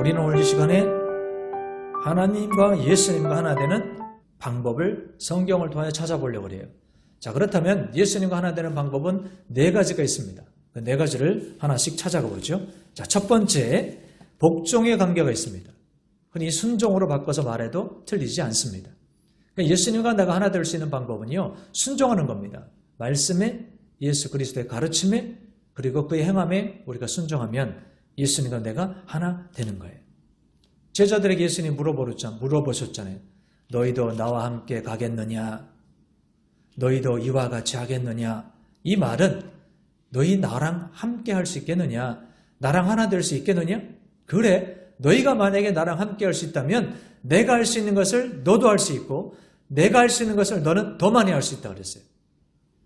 우리는 오늘 이 시간에 하나님과 예수님과 하나 되는 방법을 성경을 통해 찾아보려고 해요. 자, 그렇다면 예수님과 하나 되는 방법은 네 가지가 있습니다. 그 네 가지를 하나씩 찾아가 보죠. 자, 첫 번째, 복종의 관계가 있습니다. 흔히 순종으로 바꿔서 말해도 틀리지 않습니다. 그러니까 예수님과 내가 하나 될 수 있는 방법은요, 순종하는 겁니다. 말씀에, 예수 그리스도의 가르침에, 그리고 그의 행함에 우리가 순종하면 예수님과 내가 하나 되는 거예요. 제자들에게 예수님이 물어보셨잖아요. 너희도 나와 함께 가겠느냐? 너희도 이와 같이 하겠느냐? 이 말은 너희 나랑 함께 할 수 있겠느냐? 나랑 하나 될 수 있겠느냐? 그래, 너희가 만약에 나랑 함께 할 수 있다면 내가 할 수 있는 것을 너도 할 수 있고 내가 할 수 있는 것을 너는 더 많이 할 수 있다고 그랬어요.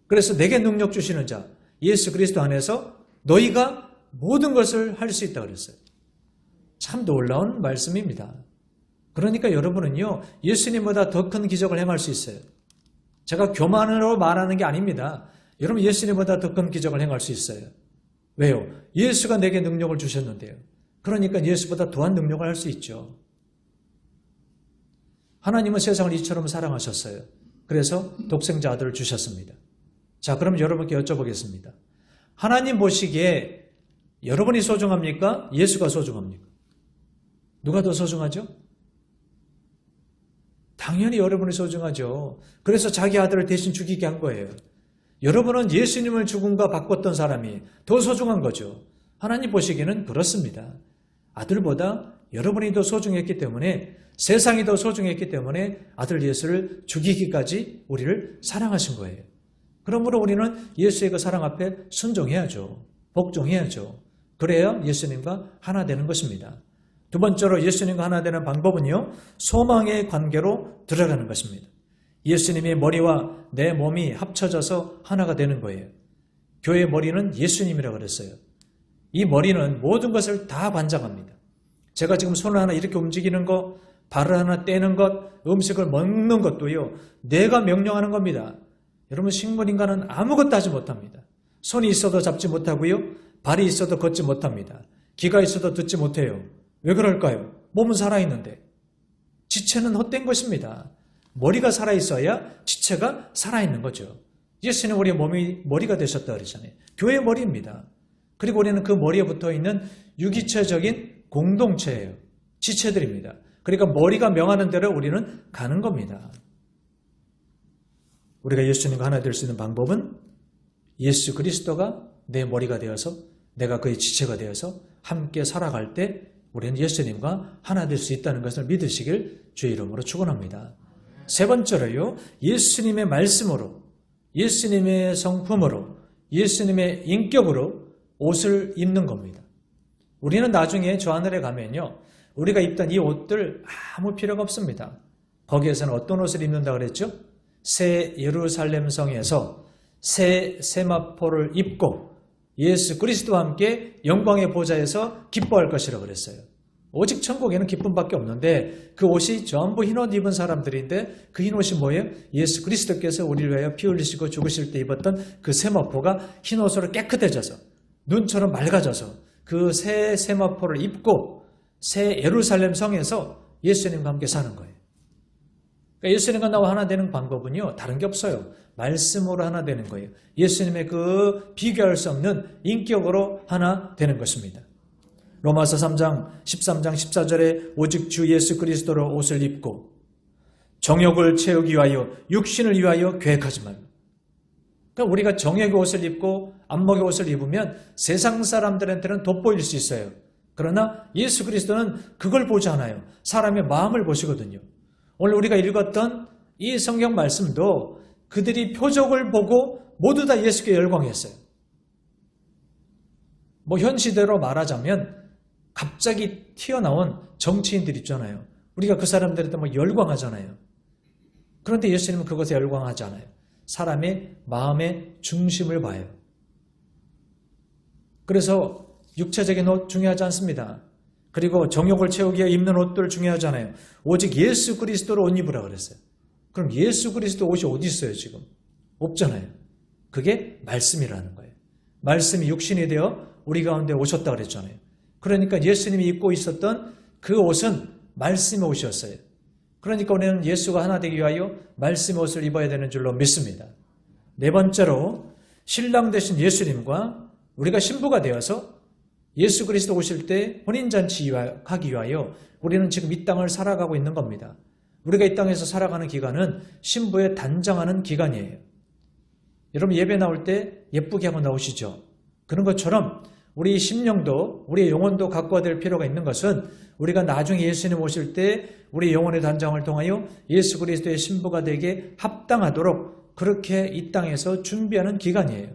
그래서 내게 능력 주시는 자 예수 그리스도 안에서 너희가 모든 것을 할 수 있다고 그랬어요. 참 놀라운 말씀입니다. 그러니까 여러분은요, 예수님보다 더 큰 기적을 행할 수 있어요. 제가 교만으로 말하는 게 아닙니다. 여러분 예수님보다 더 큰 기적을 행할 수 있어요. 왜요? 예수가 내게 능력을 주셨는데요. 그러니까 예수보다 더한 능력을 할 수 있죠. 하나님은 세상을 이처럼 사랑하셨어요. 그래서 독생자 아들을 주셨습니다. 자, 그럼 여러분께 여쭤보겠습니다. 하나님 보시기에 여러분이 소중합니까? 예수가 소중합니까? 누가 더 소중하죠? 당연히 여러분이 소중하죠. 그래서 자기 아들을 대신 죽이게 한 거예요. 여러분은 예수님을 죽음과 바꿨던 사람이 더 소중한 거죠. 하나님 보시기에는 그렇습니다. 아들보다 여러분이 더 소중했기 때문에, 세상이 더 소중했기 때문에 아들 예수를 죽이기까지 우리를 사랑하신 거예요. 그러므로 우리는 예수의 그 사랑 앞에 순종해야죠. 복종해야죠. 그래야 예수님과 하나 되는 것입니다. 두 번째로 예수님과 하나 되는 방법은요, 소망의 관계로 들어가는 것입니다. 예수님의 머리와 내 몸이 합쳐져서 하나가 되는 거예요. 교회의 머리는 예수님이라고 그랬어요. 이 머리는 모든 것을 다 관장합니다. 제가 지금 손을 하나 이렇게 움직이는 것, 발을 하나 떼는 것, 음식을 먹는 것도요, 내가 명령하는 겁니다. 여러분, 식물인간은 아무것도 하지 못합니다. 손이 있어도 잡지 못하고요, 발이 있어도 걷지 못합니다. 귀가 있어도 듣지 못해요. 왜 그럴까요? 몸은 살아있는데. 지체는 헛된 것입니다. 머리가 살아있어야 지체가 살아있는 거죠. 예수는 우리의 몸이 머리가 되셨다 그러잖아요. 교회의 머리입니다. 그리고 우리는 그 머리에 붙어있는 유기체적인 공동체예요. 지체들입니다. 그러니까 머리가 명하는 대로 우리는 가는 겁니다. 우리가 예수님과 하나 될 수 있는 방법은 예수 그리스도가 내 머리가 되어서 내가 그의 지체가 되어서 함께 살아갈 때 우리는 예수님과 하나 될 수 있다는 것을 믿으시길 주의 이름으로 축원합니다. 세 번째로요, 예수님의 말씀으로, 예수님의 성품으로, 예수님의 인격으로 옷을 입는 겁니다. 우리는 나중에 저 하늘에 가면요, 우리가 입던 이 옷들 아무 필요가 없습니다. 거기에서는 어떤 옷을 입는다고 그랬죠? 새 예루살렘 성에서 새 세마포를 입고 예수 그리스도와 함께 영광의 보좌에서 기뻐할 것이라고 그랬어요. 오직 천국에는 기쁨밖에 없는데 그 옷이 전부 흰옷 입은 사람들인데 그 흰옷이 뭐예요? 예수 그리스도께서 우리를 위하여 피 흘리시고 죽으실 때 입었던 그 세마포가 흰옷으로 깨끗해져서 눈처럼 맑아져서 그 새 세마포를 입고 새 예루살렘 성에서 예수님과 함께 사는 거예요. 그러니까 예수님과 나와 하나 되는 방법은요, 다른 게 없어요. 말씀으로 하나 되는 거예요. 예수님의 그 비교할 수 없는 인격으로 하나 되는 것입니다. 로마서 3장 13장 14절에 오직 주 예수 그리스도로 옷을 입고 정욕을 채우기 위하여 육신을 위하여 계획하지 말라. 그러니까 우리가 정욕의 옷을 입고 안목의 옷을 입으면 세상 사람들한테는 돋보일 수 있어요. 그러나 예수 그리스도는 그걸 보지 않아요. 사람의 마음을 보시거든요. 오늘 우리가 읽었던 이 성경 말씀도 그들이 표적을 보고 모두 다 예수께 열광했어요. 현 시대로 말하자면 갑자기 튀어나온 정치인들 있잖아요. 우리가 그 사람들한테 열광하잖아요. 그런데 예수님은 그것에 열광하지 않아요. 사람의 마음의 중심을 봐요. 그래서 육체적인 옷 중요하지 않습니다. 그리고 정욕을 채우기 위해 입는 옷들 중요하잖아요. 오직 예수 그리스도로 옷 입으라 그랬어요. 그럼 예수 그리스도 옷이 어디 있어요 지금? 없잖아요. 그게 말씀이라는 거예요. 말씀이 육신이 되어 우리 가운데 오셨다 그랬잖아요. 그러니까 예수님이 입고 있었던 그 옷은 말씀의 옷이었어요. 그러니까 우리는 예수가 하나 되기 위하여 말씀의 옷을 입어야 되는 줄로 믿습니다. 네 번째로 신랑 되신 예수님과 우리가 신부가 되어서 예수 그리스도 오실 때 혼인잔치 하기 위하여 우리는 지금 이 땅을 살아가고 있는 겁니다. 우리가 이 땅에서 살아가는 기간은 신부에 단장하는 기간이에요. 여러분 예배 나올 때 예쁘게 한번 나오시죠. 그런 것처럼 우리 심령도 우리의 영혼도 갖고 될 필요가 있는 것은 우리가 나중에 예수님 오실 때 우리 영혼의 단장을 통하여 예수 그리스도의 신부가 되게 합당하도록 그렇게 이 땅에서 준비하는 기간이에요.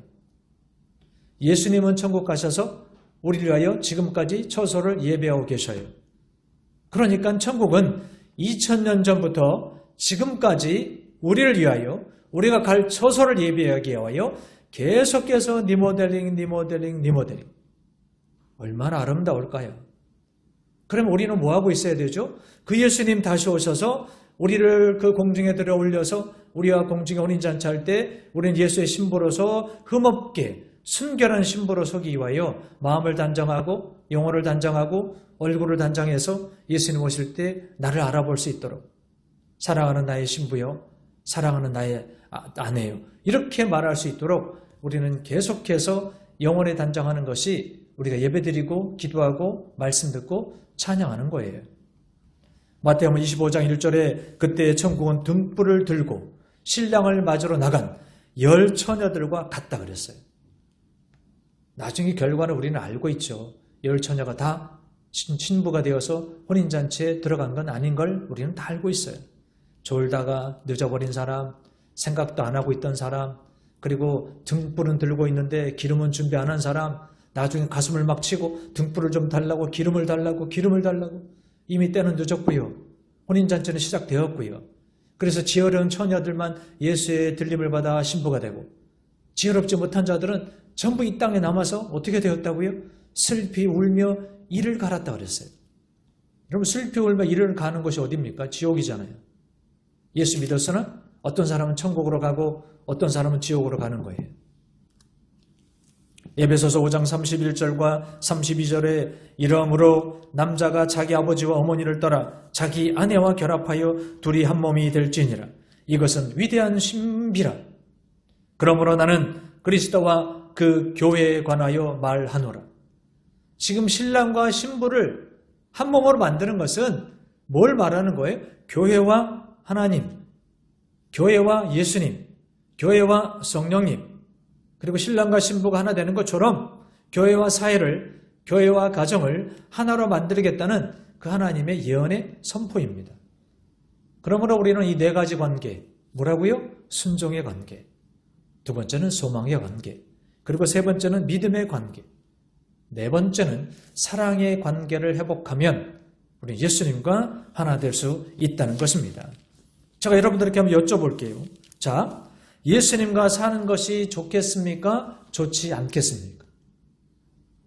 예수님은 천국 가셔서 우리를 위하여 지금까지 처소를 예배하고 계셔요. 그러니까 천국은 2000년 전부터 지금까지 우리를 위하여 우리가 갈 처소를 예배하기 위하여 계속해서 리모델링 얼마나 아름다울까요? 그럼 우리는 뭐하고 있어야 되죠? 그 예수님 다시 오셔서 우리를 그 공중에 들어 올려서 우리와 공중에 혼인잔치 할 때 우리는 예수의 신부로서 흠없게 순결한 신부로 서기 위하여 마음을 단정하고 영혼을 단정하고 얼굴을 단정해서 예수님 오실 때 나를 알아볼 수 있도록 사랑하는 나의 신부요, 사랑하는 나의 아내요, 이렇게 말할 수 있도록 우리는 계속해서 영혼에 단정하는 것이 우리가 예배드리고 기도하고 말씀 듣고 찬양하는 거예요. 마태복음 25장 1절에 그때 천국은 등불을 들고 신랑을 맞으러 나간 10 처녀들과 같다 그랬어요. 나중에 결과는 우리는 알고 있죠. 10 처녀가 다 신부가 되어서 혼인잔치에 들어간 건 아닌 걸 우리는 다 알고 있어요. 졸다가 늦어버린 사람, 생각도 안 하고 있던 사람, 그리고 등불은 들고 있는데 기름은 준비 안 한 사람, 나중에 가슴을 막 치고 등불을 좀 달라고 기름을 달라고 이미 때는 늦었고요. 혼인잔치는 시작되었고요. 그래서 지혜로운 처녀들만 예수의 들림을 받아 신부가 되고 지혜롭지 못한 자들은 전부 이 땅에 남아서 어떻게 되었다고요? 슬피 울며 이를 갈았다 그랬어요. 여러분 슬피 울며 이를 가는 곳이 어디입니까? 지옥이잖아요. 예수 믿어서는 어떤 사람은 천국으로 가고 어떤 사람은 지옥으로 가는 거예요. 에베소서 5장 31절과 32절에 이러므로 남자가 자기 아버지와 어머니를 떠나 자기 아내와 결합하여 둘이 한 몸이 될지니라. 이것은 위대한 신비라. 그러므로 나는 그리스도와 그 교회에 관하여 말하노라. 지금 신랑과 신부를 한 몸으로 만드는 것은 뭘 말하는 거예요? 교회와 하나님, 교회와 예수님, 교회와 성령님, 그리고 신랑과 신부가 하나 되는 것처럼 교회와 사회를, 교회와 가정을 하나로 만들겠다는 그 하나님의 예언의 선포입니다. 그러므로 우리는 이 4가지 관계, 뭐라고요? 순종의 관계, 두 번째는 소망의 관계, 그리고 세 번째는 믿음의 관계, 네 번째는 사랑의 관계를 회복하면 우리 예수님과 하나 될 수 있다는 것입니다. 제가 여러분들께 한번 여쭤볼게요. 자, 예수님과 사는 것이 좋겠습니까? 좋지 않겠습니까?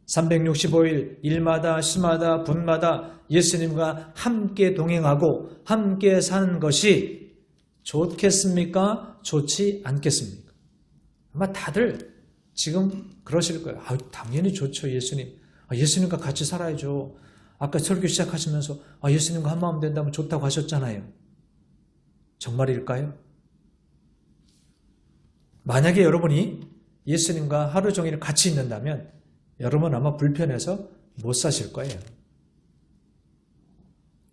365일 일마다 시마다 분마다 예수님과 함께 동행하고 함께 사는 것이 좋겠습니까? 좋지 않겠습니까? 아마 다들 지금 그러실 거예요. 당연히 좋죠, 예수님. 예수님과 같이 살아야죠. 아까 설교 시작하시면서 예수님과 한마음 된다면 좋다고 하셨잖아요. 정말일까요? 만약에 여러분이 예수님과 하루 종일 같이 있는다면 여러분 아마 불편해서 못 사실 거예요.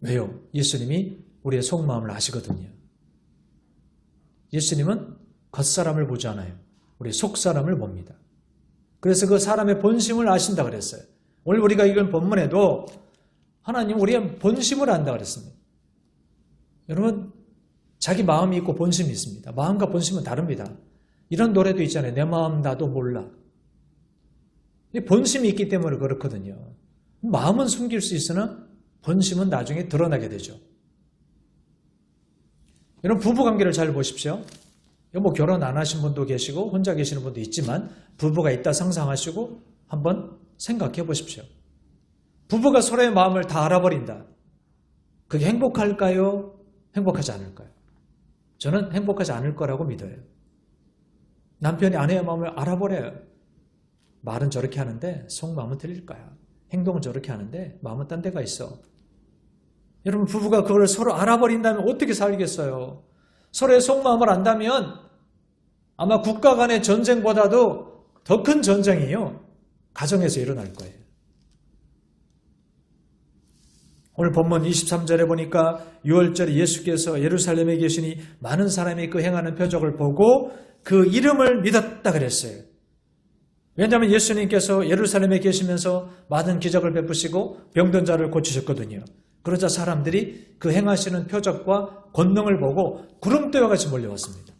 왜요? 예수님이 우리의 속마음을 아시거든요. 예수님은 겉사람을 보지 않아요. 우리 속사람을 봅니다. 그래서 그 사람의 본심을 아신다 그랬어요. 오늘 우리가 읽은 본문에도 하나님 우리의 본심을 안다 그랬습니다. 여러분 자기 마음이 있고 본심이 있습니다. 마음과 본심은 다릅니다. 이런 노래도 있잖아요. 내 마음 나도 몰라. 본심이 있기 때문에 그렇거든요. 마음은 숨길 수 있으나 본심은 나중에 드러나게 되죠. 여러분 부부관계를 잘 보십시오. 뭐 결혼 안 하신 분도 계시고 혼자 계시는 분도 있지만 부부가 있다 상상하시고 한번 생각해 보십시오. 부부가 서로의 마음을 다 알아버린다. 그게 행복할까요? 행복하지 않을까요? 저는 행복하지 않을 거라고 믿어요. 남편이 아내의 마음을 알아버려요. 말은 저렇게 하는데 속마음은 틀릴 거야. 행동은 저렇게 하는데 마음은 딴 데가 있어. 여러분, 부부가 그걸 서로 알아버린다면 어떻게 살겠어요? 서로의 속마음을 안다면 아마 국가 간의 전쟁보다도 더 큰 전쟁이요, 가정에서 일어날 거예요. 오늘 본문 23절에 보니까 6월절에 예수께서 예루살렘에 계시니 많은 사람이 그 행하는 표적을 보고 그 이름을 믿었다 그랬어요. 왜냐하면 예수님께서 예루살렘에 계시면서 많은 기적을 베푸시고 병든 자를 고치셨거든요. 그러자 사람들이 그 행하시는 표적과 권능을 보고 구름대와 같이 몰려왔습니다.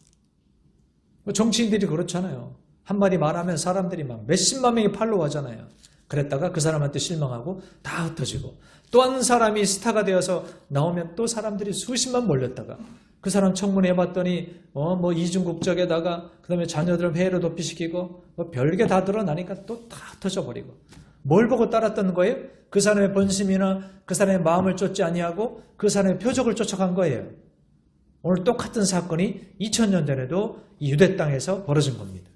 정치인들이 그렇잖아요. 한마디 말하면 사람들이 막 몇십만 명이 팔로우 하잖아요. 그랬다가 그 사람한테 실망하고 다 흩어지고, 또 한 사람이 스타가 되어서 나오면 또 사람들이 수십만 몰렸다가 그 사람 청문회 해봤더니 이중국적에다가 그 다음에 자녀들 회의로 도피시키고 별게 다 드러나니까 또 다 흩어져버리고, 뭘 보고 따랐던 거예요? 그 사람의 본심이나 그 사람의 마음을 쫓지 아니하고 그 사람의 표적을 쫓아간 거예요. 오늘 똑같은 사건이 2000년 전에도 이 유대 땅에서 벌어진 겁니다.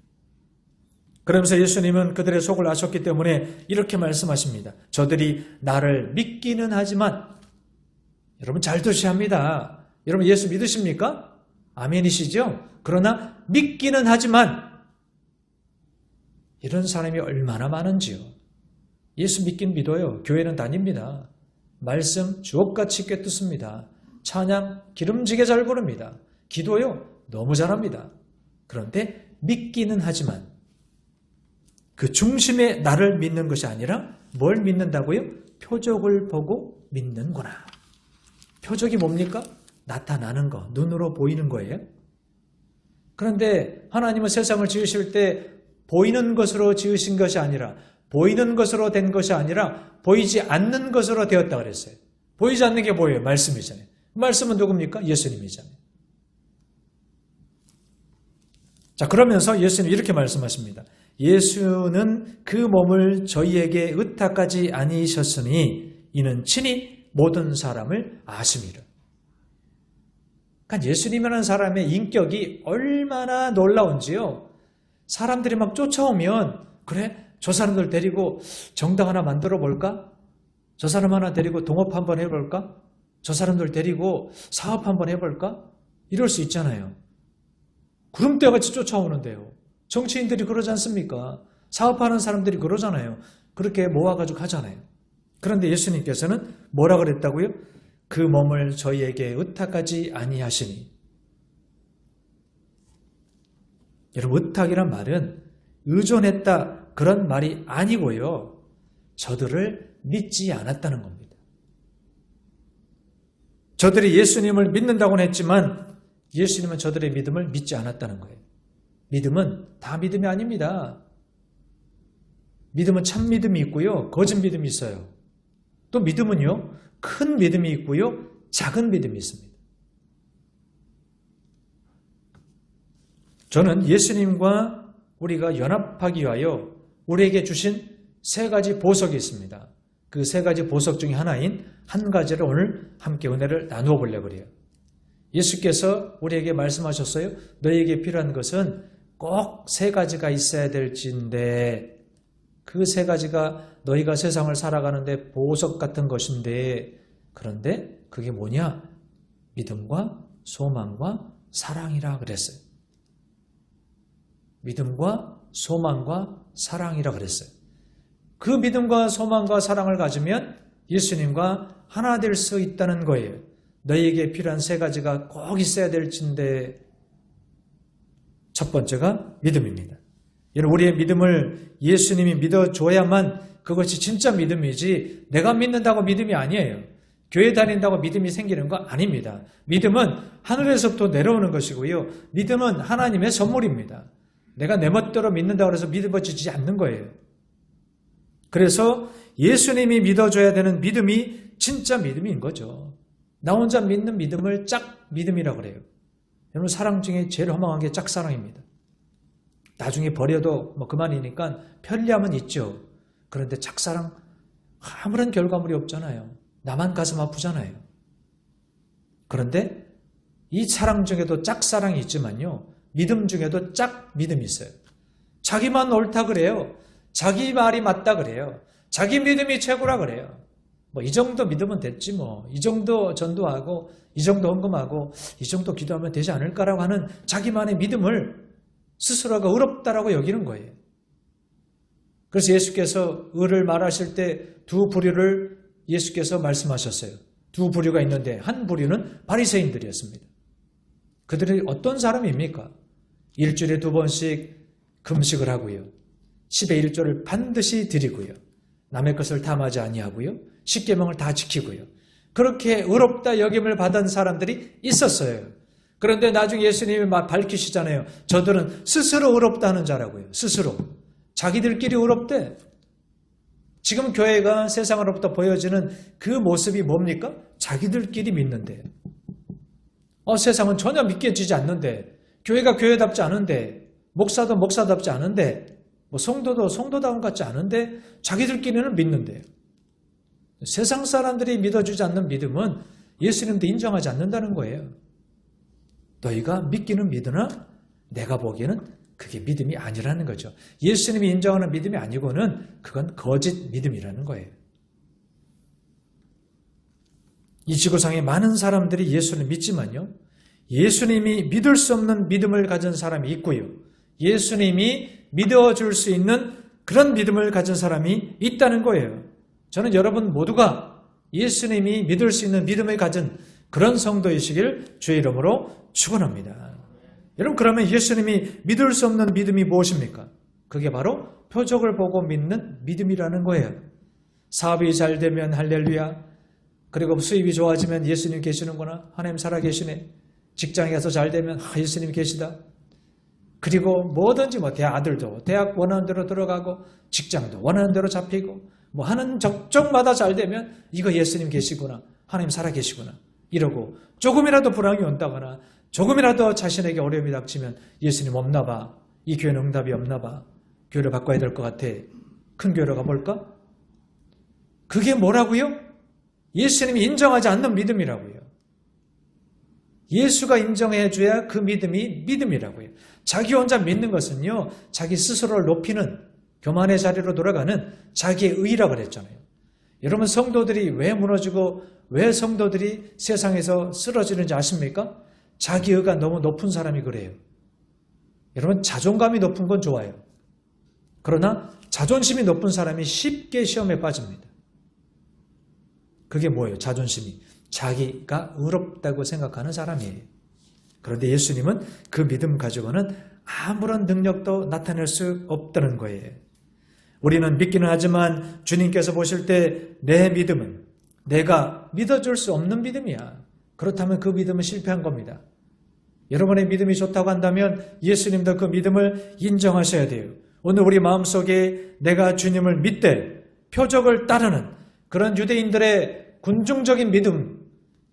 그러면서 예수님은 그들의 속을 아셨기 때문에 이렇게 말씀하십니다. 저들이 나를 믿기는 하지만, 여러분 잘 들으셔야 합니다. 여러분 예수 믿으십니까? 아멘이시죠? 그러나 믿기는 하지만, 이런 사람이 얼마나 많은지요. 예수 믿긴 믿어요. 교회는 다닙니다. 말씀 주옥같이 꿰뚫습니다. 찬양 기름지게 잘 부릅니다. 기도요 너무 잘합니다. 그런데 믿기는 하지만 그 중심에 나를 믿는 것이 아니라 뭘 믿는다고요? 표적을 보고 믿는구나. 표적이 뭡니까? 나타나는 거, 눈으로 보이는 거예요. 그런데 하나님은 세상을 지으실 때 보이는 것으로 지으신 것이 아니라, 보이는 것으로 된 것이 아니라 보이지 않는 것으로 되었다 그랬어요. 보이지 않는 게 뭐예요? 말씀이잖아요. 말씀은 누굽니까? 예수님이잖아요. 자, 그러면서 예수님 이렇게 말씀하십니다. 예수는 그 몸을 저희에게 의탁하지 아니셨으니 이는 친히 모든 사람을 아심이라. 그러니까 예수님이라는 사람의 인격이 얼마나 놀라운지요. 사람들이 막 쫓아오면, 그래? 저 사람들 데리고 정당 하나 만들어 볼까? 저 사람 하나 데리고 동업 한번 해볼까? 저 사람들 데리고 사업 한번 해볼까? 이럴 수 있잖아요. 구름대같이 쫓아오는데요. 정치인들이 그러지 않습니까? 사업하는 사람들이 그러잖아요. 그렇게 모아가지고 하잖아요. 그런데 예수님께서는 뭐라 그랬다고요? 그 몸을 저희에게 의탁하지 아니하시니. 여러분, 의탁이란 말은 의존했다 그런 말이 아니고요. 저들을 믿지 않았다는 겁니다. 저들이 예수님을 믿는다고는 했지만 예수님은 저들의 믿음을 믿지 않았다는 거예요. 믿음은 다 믿음이 아닙니다. 믿음은 참 믿음이 있고요, 거짓 믿음이 있어요. 또 믿음은요, 큰 믿음이 있고요, 작은 믿음이 있습니다. 저는 예수님과 우리가 연합하기 위하여 우리에게 주신 세 가지 보석이 있습니다. 그 세 가지 보석 중에 하나인 한 가지를 오늘 함께 은혜를 나누어 보려고 그래요. 예수께서 우리에게 말씀하셨어요. 너희에게 필요한 것은 꼭 세 가지가 있어야 될진데, 그 세 가지가 너희가 세상을 살아가는데 보석 같은 것인데, 그런데 그게 뭐냐? 믿음과 소망과 사랑이라 그랬어요. 믿음과 소망과 사랑이라 그랬어요. 그 믿음과 소망과 사랑을 가지면 예수님과 하나 될 수 있다는 거예요. 너희에게 필요한 세 가지가 꼭 있어야 될진데, 첫 번째가 믿음입니다. 여러분, 우리의 믿음을 예수님이 믿어줘야만 그것이 진짜 믿음이지, 내가 믿는다고 믿음이 아니에요. 교회 다닌다고 믿음이 생기는 거 아닙니다. 믿음은 하늘에서부터 내려오는 것이고요, 믿음은 하나님의 선물입니다. 내가 내 멋대로 믿는다고 해서 믿어지지 않는 거예요. 그래서 예수님이 믿어줘야 되는 믿음이 진짜 믿음인 거죠. 나 혼자 믿는 믿음을 짝 믿음이라고 그래요. 여러분, 사랑 중에 제일 허망한 게 짝사랑입니다. 나중에 버려도 그만이니까 편리함은 있죠. 그런데 짝사랑 아무런 결과물이 없잖아요. 나만 가슴 아프잖아요. 그런데 이 사랑 중에도 짝사랑이 있지만요, 믿음 중에도 짝 믿음이 있어요. 자기만 옳다 그래요. 자기 말이 맞다 그래요. 자기 믿음이 최고라 그래요. 뭐 이 정도 믿으면 됐지 뭐. 이 정도 전도하고 이 정도 헌금하고 이 정도 기도하면 되지 않을까라고 하는 자기만의 믿음을 스스로가 의롭다라고 여기는 거예요. 그래서 예수께서 의를 말하실 때 두 부류를 예수께서 말씀하셨어요. 두 부류가 있는데 한 부류는 바리새인들이었습니다. 그들이 어떤 사람입니까? 일주일에 2번씩 금식을 하고요. 10의 1조를 반드시 드리고요. 남의 것을 탐하지 아니하고요. 십계명을 다 지키고요. 그렇게 의롭다 여김을 받은 사람들이 있었어요. 그런데 나중에 예수님이 막 밝히시잖아요. 저들은 스스로 의롭다는 자라고요. 스스로. 자기들끼리 의롭대. 지금 교회가 세상으로부터 보여지는 그 모습이 뭡니까? 자기들끼리 믿는데. 세상은 전혀 믿겨지지 않는데, 교회가 교회답지 않은데, 목사도 목사답지 않은데, 뭐 성도도 성도다운 같지 않은데 자기들끼리는 믿는데요. 세상 사람들이 믿어주지 않는 믿음은 예수님도 인정하지 않는다는 거예요. 너희가 믿기는 믿으나 내가 보기에는 그게 믿음이 아니라는 거죠. 예수님이 인정하는 믿음이 아니고는 그건 거짓 믿음이라는 거예요. 이 지구상에 많은 사람들이 예수를 믿지만요. 예수님이 믿을 수 없는 믿음을 가진 사람이 있고요. 예수님이 믿어줄 수 있는 그런 믿음을 가진 사람이 있다는 거예요. 저는 여러분 모두가 예수님이 믿을 수 있는 믿음을 가진 그런 성도이시길 주의 이름으로 축원합니다. 여러분 그러면 예수님이 믿을 수 없는 믿음이 무엇입니까? 그게 바로 표적을 보고 믿는 믿음이라는 거예요. 사업이 잘 되면 할렐루야. 그리고 수입이 좋아지면 예수님 계시는구나. 하나님 살아계시네. 직장에 가서 잘 되면 예수님 계시다. 그리고 뭐든지 아들도 대학 원하는 대로 들어가고 직장도 원하는 대로 잡히고 뭐 하는 적정마다 잘 되면 이거 예수님 계시구나. 하나님 살아계시구나. 이러고 조금이라도 불황이 온다거나 조금이라도 자신에게 어려움이 닥치면 예수님 없나 봐. 이 교회는 응답이 없나 봐. 교회를 바꿔야 될 것 같아. 큰 교회로 가볼까? 그게 뭐라고요? 예수님이 인정하지 않는 믿음이라고요. 예수가 인정해 줘야 그 믿음이 믿음이라고요. 자기 혼자 믿는 것은요. 자기 스스로를 높이는 교만의 자리로 돌아가는 자기의 의라고 그랬잖아요. 여러분 성도들이 왜 무너지고 왜 성도들이 세상에서 쓰러지는지 아십니까? 자기 의가 너무 높은 사람이 그래요. 여러분 자존감이 높은 건 좋아요. 그러나 자존심이 높은 사람이 쉽게 시험에 빠집니다. 그게 뭐예요? 자존심이. 자기가 의롭다고 생각하는 사람이에요. 그런데 예수님은 그 믿음 가지고는 아무런 능력도 나타낼 수 없다는 거예요. 우리는 믿기는 하지만 주님께서 보실 때 내 믿음은 내가 믿어줄 수 없는 믿음이야. 그렇다면 그 믿음은 실패한 겁니다. 여러분의 믿음이 좋다고 한다면 예수님도 그 믿음을 인정하셔야 돼요. 오늘 우리 마음속에 내가 주님을 믿되 표적을 따르는 그런 유대인들의 군중적인 믿음,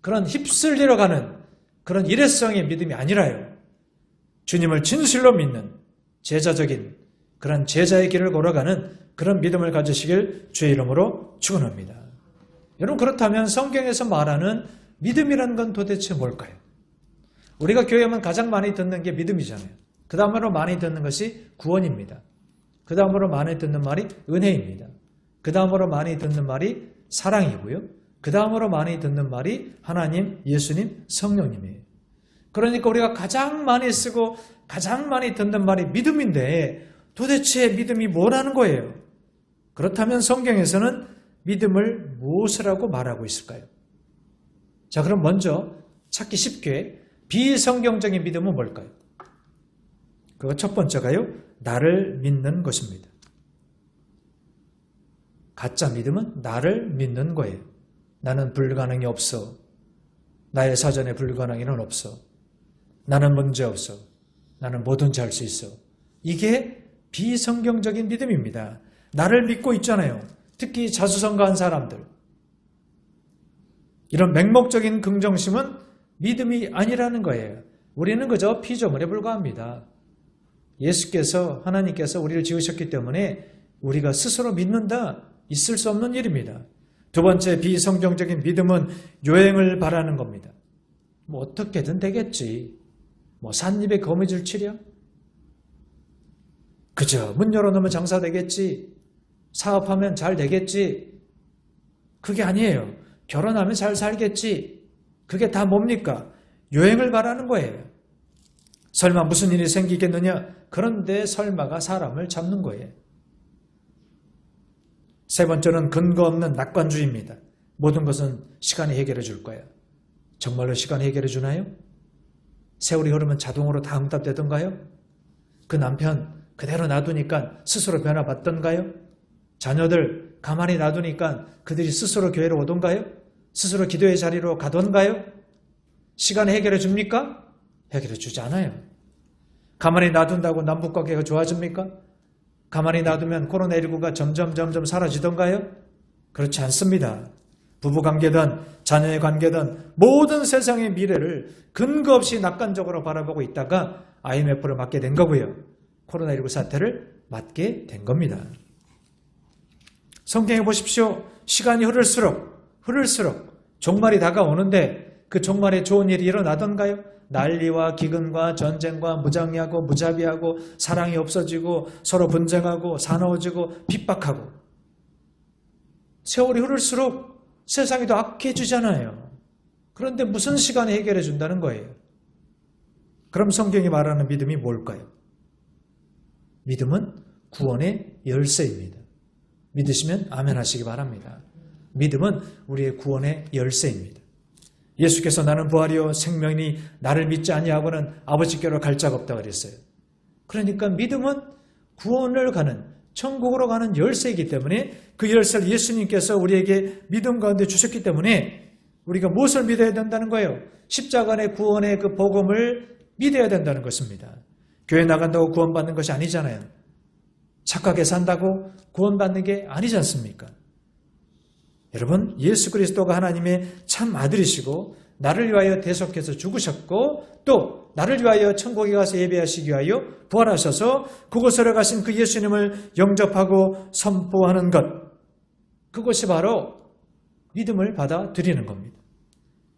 그런 휩쓸리러 가는 그런 일회성의 믿음이 아니라요. 주님을 진실로 믿는 제자적인 그런 제자의 길을 걸어가는 그런 믿음을 가지시길 주의 이름으로 축원합니다. 여러분 그렇다면 성경에서 말하는 믿음이라는 건 도대체 뭘까요? 우리가 교회 오면 가장 많이 듣는 게 믿음이잖아요. 그 다음으로 많이 듣는 것이 구원입니다. 그 다음으로 많이 듣는 말이 은혜입니다. 그 다음으로 많이 듣는 말이 사랑이고요. 그 다음으로 많이 듣는 말이 하나님, 예수님, 성령님이에요. 그러니까 우리가 가장 많이 쓰고 가장 많이 듣는 말이 믿음인데 도대체 믿음이 뭐라는 거예요? 그렇다면 성경에서는 믿음을 무엇이라고 말하고 있을까요? 자, 그럼 먼저 찾기 쉽게 비성경적인 믿음은 뭘까요? 그거 첫 번째가요. 나를 믿는 것입니다. 가짜 믿음은 나를 믿는 거예요. 나는 불가능이 없어. 나의 사전에 불가능이는 없어. 나는 문제 없어. 나는 뭐든지 할 수 있어. 이게 비성경적인 믿음입니다. 나를 믿고 있잖아요. 특히 자수성가한 사람들. 이런 맹목적인 긍정심은 믿음이 아니라는 거예요. 우리는 그저 피조물에 불과합니다. 예수께서 하나님께서 우리를 지으셨기 때문에 우리가 스스로 믿는다 있을 수 없는 일입니다. 두 번째 비성경적인 믿음은 요행을 바라는 겁니다. 뭐 어떻게든 되겠지. 뭐 삿입에 거미줄 치려? 그저 문 열어놓으면 장사 되겠지. 사업하면 잘 되겠지. 그게 아니에요. 결혼하면 잘 살겠지. 그게 다 뭡니까? 여행을 가라는 거예요. 설마 무슨 일이 생기겠느냐? 그런데 설마가 사람을 잡는 거예요. 세 번째는 근거 없는 낙관주의입니다. 모든 것은 시간이 해결해 줄 거예요. 정말로 시간이 해결해 주나요? 세월이 흐르면 자동으로 다 응답되던가요? 그 남편 그대로 놔두니까 스스로 변화받던가요? 자녀들 가만히 놔두니까 그들이 스스로 교회로 오던가요? 스스로 기도의 자리로 가던가요? 시간이 해결해 줍니까? 해결해 주지 않아요. 가만히 놔둔다고 남북관계가 좋아집니까? 가만히 놔두면 코로나19가 점점 사라지던가요? 그렇지 않습니다. 부부관계든 자녀의 관계든 모든 세상의 미래를 근거 없이 낙관적으로 바라보고 있다가 IMF를 맞게 된 거고요. 코로나19 사태를 맞게 된 겁니다. 성경에 보십시오. 시간이 흐를수록 종말이 다가오는데 그 종말에 좋은 일이 일어나던가요? 난리와 기근과 전쟁과 무장해하고 무자비하고 사랑이 없어지고 서로 분쟁하고 사나워지고 핍박하고 세월이 흐를수록 세상이 더 악해지잖아요. 그런데 무슨 시간에 해결해 준다는 거예요? 그럼 성경이 말하는 믿음이 뭘까요? 믿음은 구원의 열쇠입니다. 믿으시면 아멘 하시기 바랍니다. 믿음은 우리의 구원의 열쇠입니다. 예수께서 나는 부활이요 생명이니 나를 믿지 아니하고는 아버지께로 갈 자가 없다 그랬어요. 그러니까 믿음은 구원을 가는 천국으로 가는 열쇠이기 때문에 그 열쇠를 예수님께서 우리에게 믿음 가운데 주셨기 때문에 우리가 무엇을 믿어야 된다는 거예요? 십자가의 구원의 그 복음을 믿어야 된다는 것입니다. 교회 나간다고 구원받는 것이 아니잖아요. 착하게 산다고 구원받는 게 아니지 않습니까? 여러분, 예수 그리스도가 하나님의 참 아들이시고 나를 위하여 대속해서 죽으셨고 또 나를 위하여 천국에 가서 예배하시기 위하여 부활하셔서 그곳으로 가신 그 예수님을 영접하고 선포하는 것, 그것이 바로 믿음을 받아들이는 겁니다.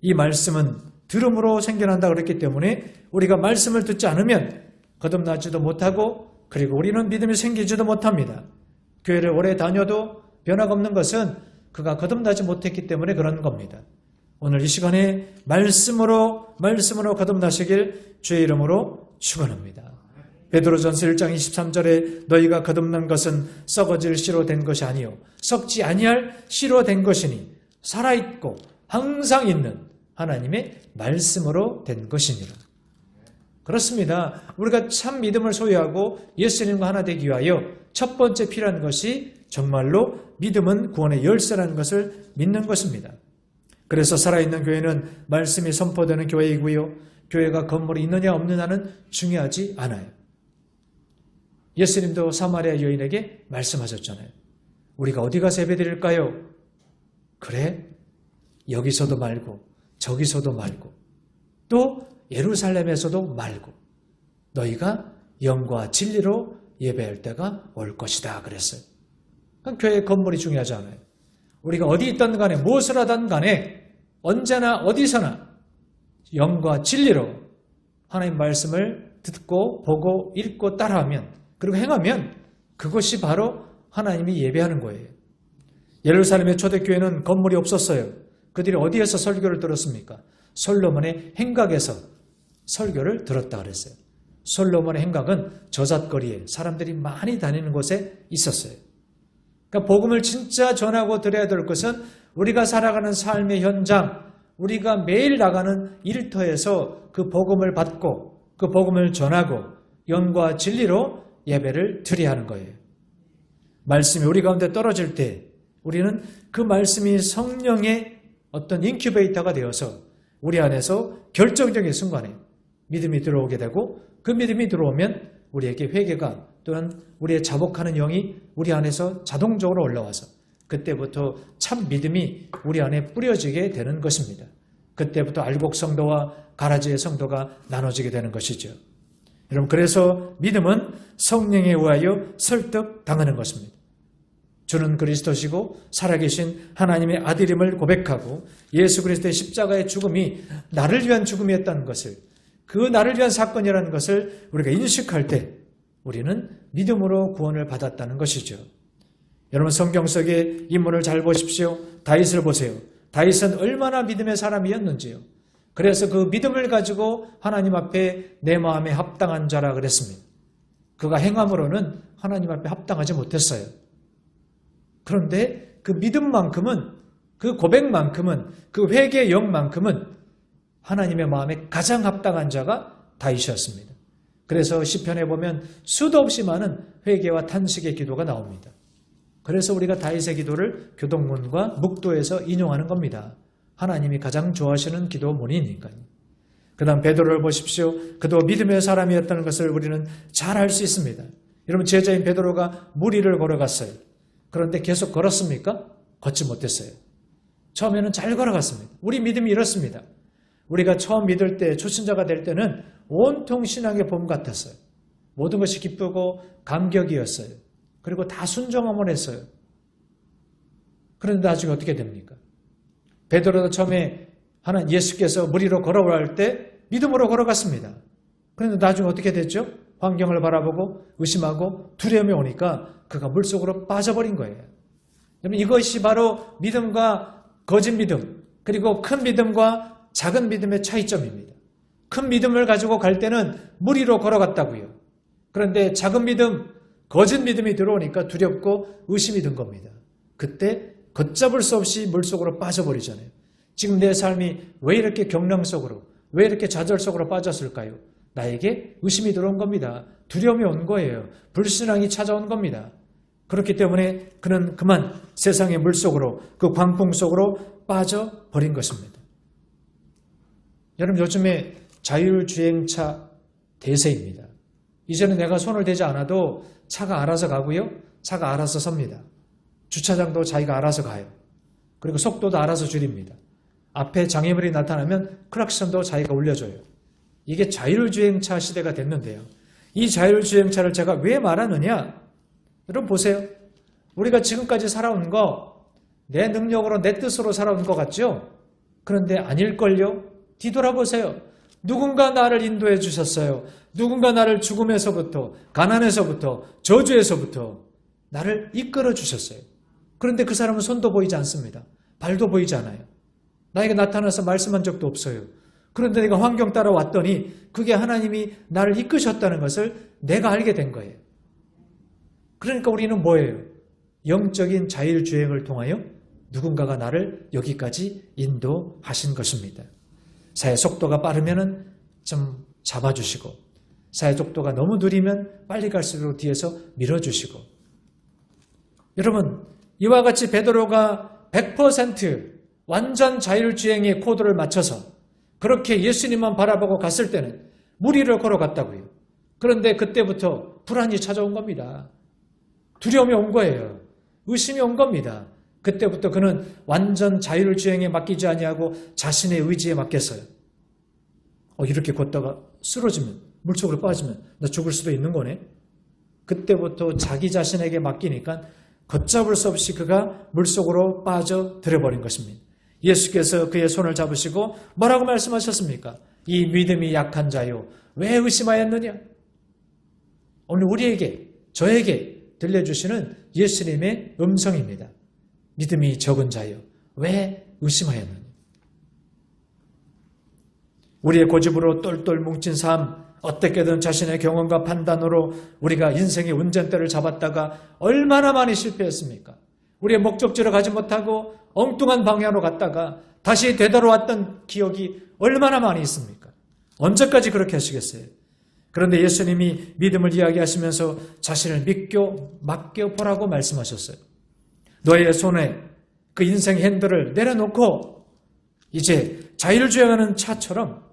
이 말씀은 들음으로 생겨난다 그랬기 때문에 우리가 말씀을 듣지 않으면 거듭나지도 못하고 그리고 우리는 믿음이 생기지도 못합니다. 교회를 오래 다녀도 변화가 없는 것은 그가 거듭나지 못했기 때문에 그런 겁니다. 오늘 이 시간에 말씀으로 거듭나시길 주의 이름으로 축원합니다. 베드로전서 1장 23절에 너희가 거듭난 것은 썩어질 씨로 된 것이 아니요 썩지 아니할 씨로 된 것이니 살아있고 항상 있는 하나님의 말씀으로 된 것이니라. 그렇습니다. 우리가 참 믿음을 소유하고 예수님과 하나 되기 위하여 첫 번째 필요한 것이 정말로 믿음은 구원의 열쇠라는 것을 믿는 것입니다. 그래서 살아있는 교회는 말씀이 선포되는 교회이고요. 교회가 건물이 있느냐 없느냐는 중요하지 않아요. 예수님도 사마리아 여인에게 말씀하셨잖아요. 우리가 어디 가서 예배드릴까요? 그래? 여기서도 말고 저기서도 말고 또 예루살렘에서도 말고 너희가 영과 진리로 예배할 때가 올 것이다 그랬어요. 교회의 건물이 중요하지 않아요. 우리가 어디 있든 간에 무엇을 하든 간에 언제나 어디서나 영과 진리로 하나님 말씀을 듣고 보고 읽고 따라하면 그리고 행하면 그것이 바로 하나님이 예배하는 거예요. 예루살렘의 초대교회는 건물이 없었어요. 그들이 어디에서 설교를 들었습니까? 솔로몬의 행각에서 설교를 들었다 그랬어요. 솔로몬의 행각은 저잣거리에 사람들이 많이 다니는 곳에 있었어요. 그러니까 복음을 진짜 전하고 드려야 될 것은 우리가 살아가는 삶의 현장, 우리가 매일 나가는 일터에서 그 복음을 받고 그 복음을 전하고 영과 진리로 예배를 드려야 하는 거예요. 말씀이 우리 가운데 떨어질 때 우리는 그 말씀이 성령의 어떤 인큐베이터가 되어서 우리 안에서 결정적인 순간에 믿음이 들어오게 되고 그 믿음이 들어오면 우리에게 회개가 또는 우리의 자복하는 영이 우리 안에서 자동적으로 올라와서 그때부터 참 믿음이 우리 안에 뿌려지게 되는 것입니다. 그때부터 알곡 성도와 가라지의 성도가 나눠지게 되는 것이죠. 여러분, 그래서 믿음은 성령에 의하여 설득당하는 것입니다. 주는 그리스도시고 살아계신 하나님의 아들임을 고백하고 예수 그리스도의 십자가의 죽음이 나를 위한 죽음이었다는 것을, 그 나를 위한 사건이라는 것을 우리가 인식할 때 우리는 믿음으로 구원을 받았다는 것이죠. 여러분, 성경 속의 인물을 잘 보십시오. 다윗을 보세요. 다윗은 얼마나 믿음의 사람이었는지요. 그래서 그 믿음을 가지고 하나님 앞에 내 마음에 합당한 자라 그랬습니다. 그가 행함으로는 하나님 앞에 합당하지 못했어요. 그런데 그 믿음만큼은, 그 고백만큼은, 그 회개의 영만큼은 하나님의 마음에 가장 합당한 자가 다윗이었습니다. 그래서 시편에 보면 수도 없이 많은 회개와 탄식의 기도가 나옵니다. 그래서 우리가 다윗의 기도를 교동문과 묵도에서 인용하는 겁니다. 하나님이 가장 좋아하시는 기도문이니까요. 그 다음 베드로를 보십시오. 그도 믿음의 사람이었다는 것을 우리는 잘 알 수 있습니다. 여러분, 제자인 베드로가 무리를 걸어갔어요. 그런데 계속 걸었습니까? 걷지 못했어요. 처음에는 잘 걸어갔습니다. 우리 믿음이 이렇습니다. 우리가 처음 믿을 때, 초신자가 될 때는 온통 신앙의 봄 같았어요. 모든 것이 기쁘고 감격이었어요. 그리고 다 순종함을 했어요. 그런데 나중에 어떻게 됩니까? 베드로도 처음에 예수께서 무리로 걸어올 때 믿음으로 걸어갔습니다. 그런데 나중에 어떻게 됐죠? 환경을 바라보고 의심하고 두려움이 오니까 그가 물속으로 빠져버린 거예요. 이것이 바로 믿음과 거짓 믿음, 그리고 큰 믿음과 작은 믿음의 차이점입니다. 큰 믿음을 가지고 갈 때는 무리로 걸어갔다고요. 그런데 작은 믿음, 거짓 믿음이 들어오니까 두렵고 의심이 든 겁니다. 그때 걷잡을 수 없이 물속으로 빠져버리잖아요. 지금 내 삶이 왜 이렇게 경랑 속으로, 왜 이렇게 좌절 속으로 빠졌을까요? 나에게 의심이 들어온 겁니다. 두려움이 온 거예요. 불신앙이 찾아온 겁니다. 그렇기 때문에 그는 그만 세상의 물속으로, 그 광풍 속으로 빠져버린 것입니다. 여러분, 요즘에 자율주행차 대세입니다. 이제는 내가 손을 대지 않아도 차가 알아서 가고요. 차가 알아서 섭니다. 주차장도 자기가 알아서 가요. 그리고 속도도 알아서 줄입니다. 앞에 장애물이 나타나면 클락션도 자기가 울려줘요. 이게 자율주행차 시대가 됐는데요. 이 자율주행차를 제가 왜 말하느냐? 여러분 보세요. 우리가 지금까지 살아온 거 내 능력으로 내 뜻으로 살아온 것 같죠? 그런데 아닐걸요? 뒤돌아보세요. 누군가 나를 인도해 주셨어요. 누군가 나를 죽음에서부터, 가난에서부터, 저주에서부터 나를 이끌어 주셨어요. 그런데 그 사람은 손도 보이지 않습니다. 발도 보이지 않아요. 나에게 나타나서 말씀한 적도 없어요. 그런데 내가 환경 따라 왔더니 그게 하나님이 나를 이끄셨다는 것을 내가 알게 된 거예요. 그러니까 우리는 뭐예요? 영적인 자율주행을 통하여 누군가가 나를 여기까지 인도하신 것입니다. 사회 속도가 빠르면 좀 잡아주시고, 사회 속도가 너무 느리면 빨리 갈수록 뒤에서 밀어주시고. 여러분, 이와 같이 베드로가 100% 완전 자율주행의 코드를 맞춰서 그렇게 예수님만 바라보고 갔을 때는 무리를 걸어갔다고요. 그런데 그때부터 불안이 찾아온 겁니다. 두려움이 온 거예요. 의심이 온 겁니다. 그때부터 그는 완전 자율주행에 맡기지 아니하고 자신의 의지에 맡겼어요. 이렇게 걷다가 쓰러지면, 물속으로 빠지면 나 죽을 수도 있는 거네. 그때부터 자기 자신에게 맡기니까 걷잡을 수 없이 그가 물속으로 빠져들어버린 것입니다. 예수께서 그의 손을 잡으시고 뭐라고 말씀하셨습니까? 이 믿음이 약한 자요, 왜 의심하였느냐? 오늘 우리에게, 저에게 들려주시는 예수님의 음성입니다. 믿음이 적은 자요, 왜 의심하였느냐? 우리의 고집으로 똘똘 뭉친 삶, 어떻게든 자신의 경험과 판단으로 우리가 인생의 운전대를 잡았다가 얼마나 많이 실패했습니까? 우리의 목적지로 가지 못하고 엉뚱한 방향으로 갔다가 다시 되돌아왔던 기억이 얼마나 많이 있습니까? 언제까지 그렇게 하시겠어요? 그런데 예수님이 믿음을 이야기하시면서 자신을 맡겨보라고 말씀하셨어요. 너의 손에 그 인생의 핸들을 내려놓고 이제 자율주행하는 차처럼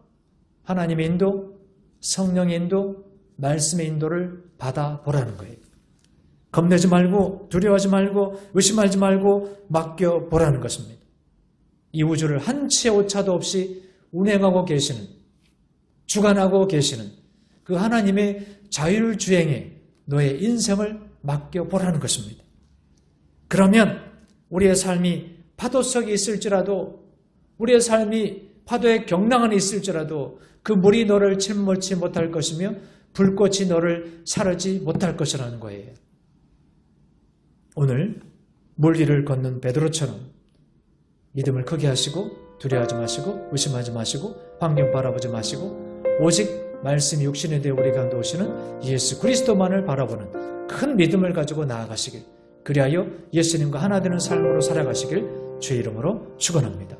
하나님의 인도, 성령의 인도, 말씀의 인도를 받아보라는 거예요. 겁내지 말고, 두려워하지 말고, 의심하지 말고 맡겨보라는 것입니다. 이 우주를 한 치의 오차도 없이 운행하고 계시는, 주관하고 계시는 그 하나님의 자율주행에 너의 인생을 맡겨보라는 것입니다. 그러면 우리의 삶이 파도 속에 있을지라도, 우리의 삶이 파도의 경랑 안에 있을지라도 그 물이 너를 침몰치 못할 것이며 불꽃이 너를 사르지 못할 것이라는 거예요. 오늘 물 위를 걷는 베드로처럼 믿음을 크게 하시고 두려워하지 마시고 의심하지 마시고 환경 바라보지 마시고 오직 말씀이 육신이 되어 우리 가운데 오시는 예수 그리스도만을 바라보는 큰 믿음을 가지고 나아가시길, 그리하여 예수님과 하나 되는 삶으로 살아가시길 주의 이름으로 축원합니다.